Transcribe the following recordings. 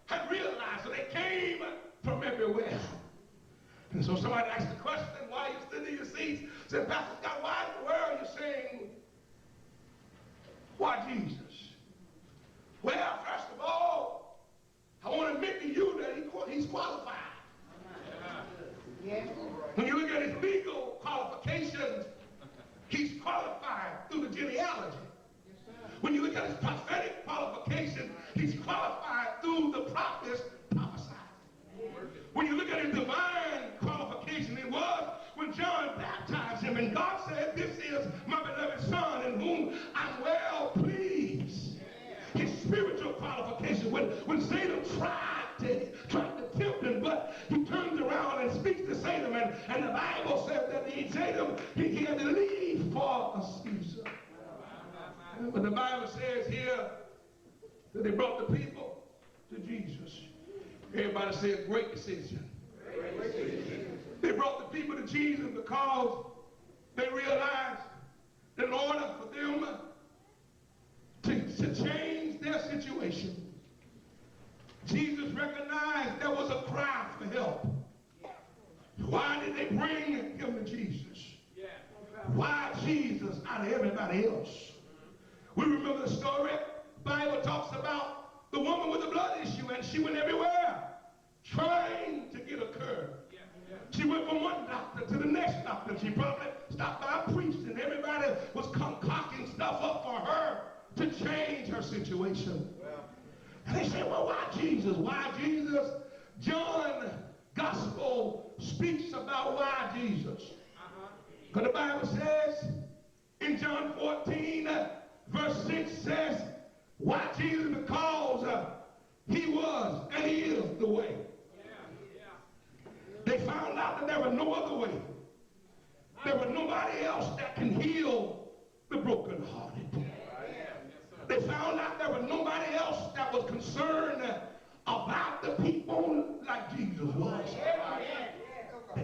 had realized that they came from everywhere. And so somebody asked the question, why are you sitting in your seats? Said, Pastor Scott, why in the world are you saying, why Jesus? Well, first of all, I want to admit to you that he's qualified. Yeah. When you look at his legal qualifications, he's qualified through the genealogy. When you look at his prophetic qualifications, he's qualified through the prophets prophesied. When you look at his divine qualification, it was when John baptized him, and God said, this is my beloved Son in whom I'm well pleased. His spiritual qualification, when Satan tried to tempt him, but he turns around and speaks to Satan, and the Bible says that Satan, he had to leave for a season. But the Bible says here that they brought the people to Jesus. Everybody said, great decision. Great decision. They brought the people to Jesus because they realized that in order for them to change their situation, Jesus recognized there was a cry for help. Why did they bring him to Jesus? Why Jesus out of everybody else? We remember the story. The Bible talks about the woman with the blood issue, and she went everywhere trying to get a cure. She went from one doctor to the next doctor. She probably stopped by a priest, and everybody was concocting stuff up for her to change her situation. And they said, well, why Jesus? Why Jesus? John's gospel speaks about why Jesus. Because the Bible says in John 14, verse 6 says, why Jesus? Because he was and he is the way. They found out that there was no other way. There was nobody else that can heal the brokenhearted. They found out there was nobody else that was concerned about the people like Jesus was.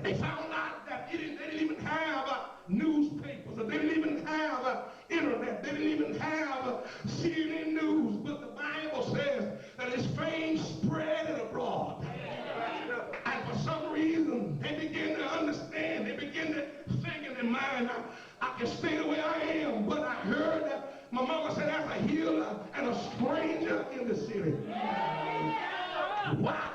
They found out that they didn't even have newspapers. They didn't even have internet. They didn't even have CNN News. But the Bible says that his fame spread abroad. And for some reason, they begin to understand. They begin to think in their mind, I can stay the way I am. But I heard that my mama said, there's a healer and a stranger in the city. Why